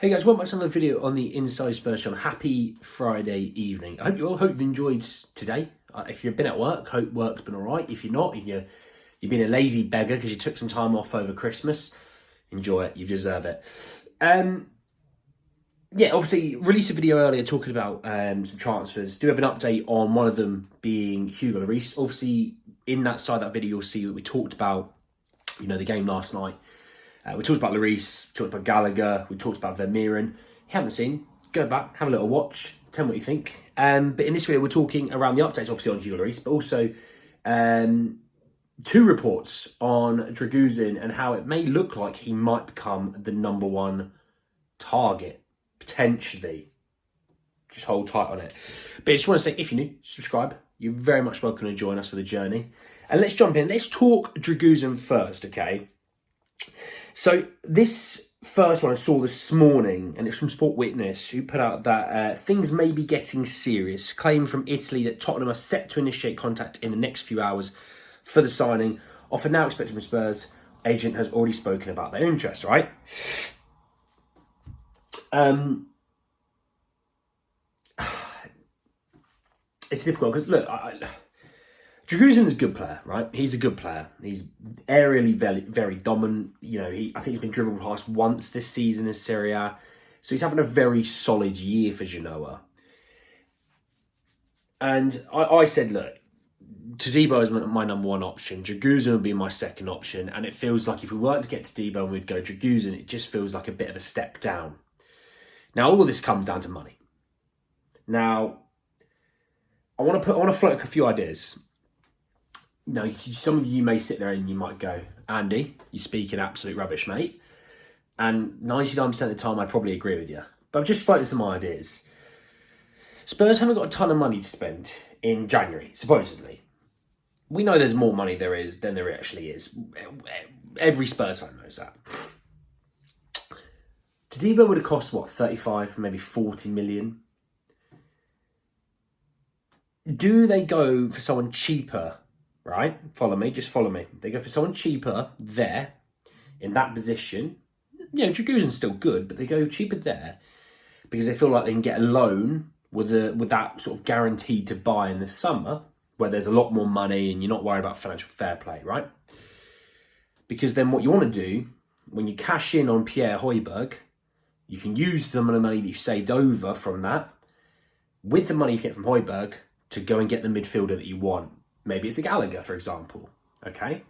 Hey guys, welcome back to another video on the Inside Spurs channel. Happy Friday evening. I hope you all hope you've enjoyed today. If you've been at work, hope work's been alright. If you're not, if you've been a lazy beggar because you took some time off over Christmas, enjoy it. You deserve it. Yeah, obviously released a video earlier talking about some transfers. Do have an update on one of them being Hugo Lloris. Obviously, in that side of that video, you'll see that we talked about, the game last night. We talked about Lloris, talked about Gallagher, we talked about Vermeeren. If you haven't seen, go back, have a little watch, tell me what you think. But in this video, we're talking around the updates, obviously, on Hugo Lloris, but also two reports on Dragusin and how it may look like he might become the number one target, potentially. Just hold tight on it. But I just want to say, if you're new, subscribe. You're very much welcome to join us for the journey. And let's jump in. Let's talk Dragusin first, okay? So this first one I saw this morning, and it's from Sport Witness, who put out that things may be getting serious. Claim from Italy that Tottenham are set to initiate contact in the next few hours for the signing. Offer now expected from Spurs. Agent has already spoken about their interest, right? It's difficult because, look, Dragusin is a good player, right? He's a good player. He's aerially very, very dominant. I think he's been dribbled past once this season in Serie A. So he's having a very solid year for Genoa. And I said, look, Todibo is my number one option. Dragusin would be my second option. And it feels like if we weren't to get Todibo and we'd go Dragusin, it just feels like a bit of a step down. Now, all of this comes down to money. Now, I want to float a few ideas. Some of you may sit there and you might go, Andy, you're speaking absolute rubbish, mate. And 99% of the time, I probably agree with you. But I'm just floating some ideas. Spurs haven't got a ton of money to spend in January, supposedly. We know there's more money than there actually is. Every Spurs fan knows that. Todibo would have cost, 35, maybe 40 million? Do they go for someone cheaper? Right? Follow me, just follow me. They go for someone cheaper there, in that position. Dragusin's still good, but they go cheaper there because they feel like they can get a loan with that sort of guaranteed to buy in the summer, where there's a lot more money and you're not worried about financial fair play, right? Because then what you want to do, when you cash in on Pierre Højbjerg, you can use some of the money that you've saved over from that, with the money you get from Højbjerg, to go and get the midfielder that you want. Maybe it's a Gallagher, for example. Okay,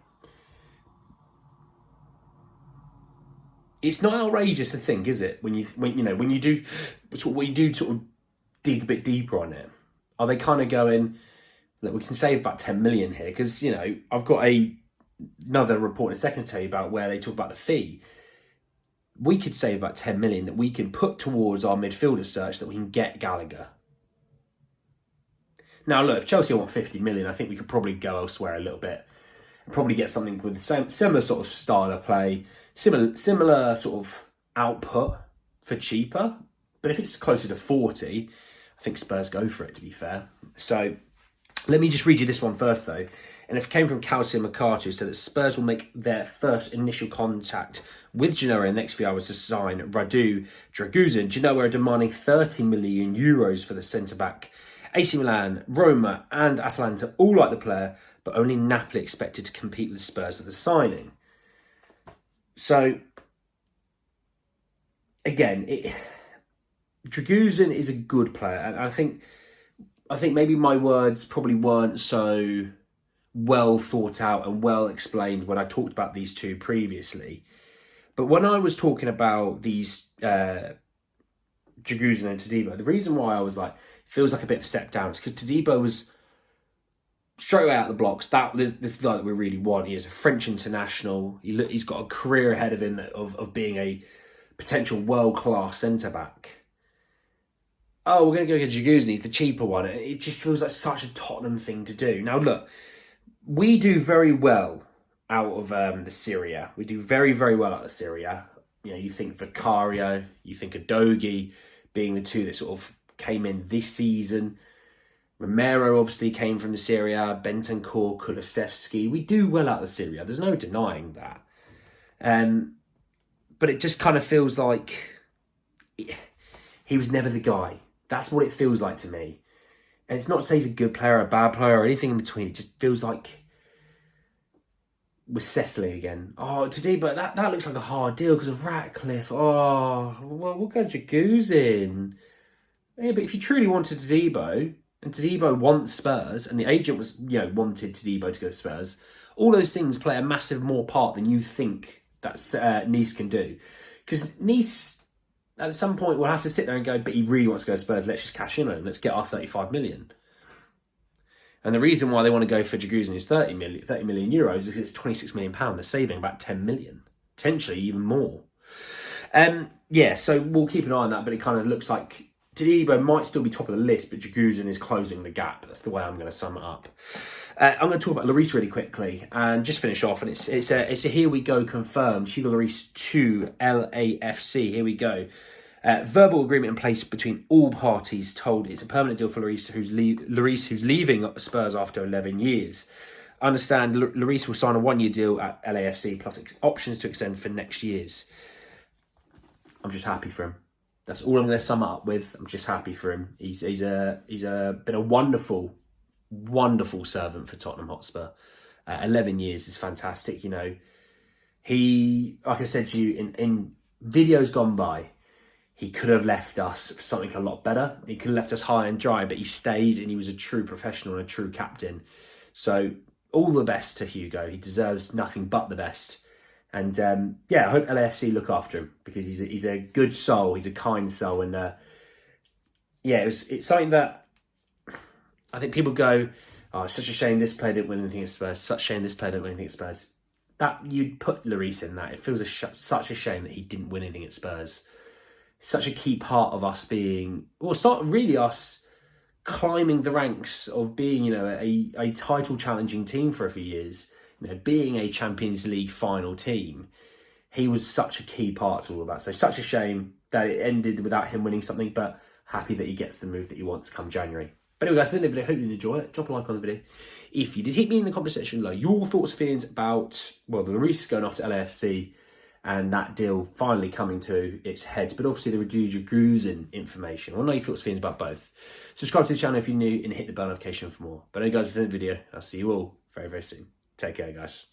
it's not outrageous to think, is it? When you do sort of dig a bit deeper on it, are they kind of going, look, we can save about 10 million here? Because I've got another report in a second to tell you about where they talk about the fee. We could save about 10 million that we can put towards our midfielder search that we can get Gallagher. Now, look, if Chelsea want 50 million, I think we could probably go elsewhere a little bit and probably get something with the similar sort of style of play, similar sort of output for cheaper. But if it's closer to 40, I think Spurs go for it, to be fair. So let me just read you this one first, though. And it came from Calcio Mercato, so that Spurs will make their first initial contact with Genoa in the next few hours to sign Radu Dragusin. Genoa are demanding 30 million euros for the centre-back. AC Milan, Roma and Atalanta all like the player, but only Napoli expected to compete with Spurs at the signing. So, again, Dragusin is a good player, and I think maybe my words probably weren't so well thought out and well explained when I talked about these two previously. But when I was talking about these Dragusin and Todibo, the reason why I was like, feels like a bit of a step down is because Todibo was straight away out of the blocks. This is the guy that we really want. He is a French international. He's got a career ahead of him of being a potential world-class centre-back. Oh, we're going to go get Dragusin. He's the cheaper one. It just feels like such a Tottenham thing to do. Now, look, we do very well out of the Serie A. We do very, very well out of the Serie A. You think Vicario, you think Udogie being the two that sort of came in this season. Romero obviously came from the Serie A, Bentancur, Kulusevski. We do well out of the Serie A. There's no denying that. But it just kind of feels like he was never the guy. That's what it feels like to me. And it's not to say he's a good player or a bad player or anything in between. It just feels like we're settling again. Oh, Tadibo, that looks like a hard deal because of Ratcliffe. Oh, well, we'll go Dragusin. Yeah, but if you truly wanted Tadibo, and Tadibo wants Spurs, and the agent was, wanted Tadibo to go to Spurs, all those things play a massive more part than you think that Nice can do. Because Nice, at some point, will have to sit there and go, but he really wants to go to Spurs, let's just cash in on him, let's get our 35 million. And the reason why they want to go for Dragusin is 30 million euros is because it's 26 million pounds. They're saving about 10 million, potentially even more. So we'll keep an eye on that, but it kind of looks like Tadibo might still be top of the list, but Dragusin is closing the gap. That's the way I'm going to sum it up. I'm going to talk about Lloris really quickly and just finish off. And it's a here we go confirmed. Hugo Lloris to LAFC. Here we go. Verbal agreement in place between all parties. Told it's a permanent deal for Lloris, who's leaving Spurs after 11 years. I understand Lloris will sign a 1-year deal at LAFC plus options to extend for next year's. I'm just happy for him. That's all I'm going to sum it up with. I'm just happy for him. He's been a wonderful, wonderful servant for Tottenham Hotspur. 11 years is fantastic. He, like I said to you in videos gone by, he could have left us for something a lot better. He could have left us high and dry, but he stayed and he was a true professional and a true captain. So all the best to Hugo. He deserves nothing but the best. And I hope LAFC look after him because he's a good soul. He's a kind soul. And it's something that I think people go, oh, it's such a shame this player didn't win anything at Spurs. Such a shame this player didn't win anything at Spurs. That you'd put Lloris in that. It feels such a shame that he didn't win anything at Spurs. Such a key part of us being, us climbing the ranks of being, a title challenging team for a few years, being a Champions League final team. He was such a key part to all of that. So such a shame that it ended without him winning something, but happy that he gets the move that he wants come January. But anyway, guys, that's the end of the video. Hope you enjoy it. Drop a like on the video. If you did, hit me in the comment section below your thoughts and feelings about, the Lloris going off to LAFC and that deal finally coming to its head. But obviously the Radu Dragusin information. I want to know your thoughts and feelings about both. Subscribe to the channel if you're new and hit the bell notification for more. But anyway, guys, that's the end of the video. I'll see you all very, very soon. Take care, guys.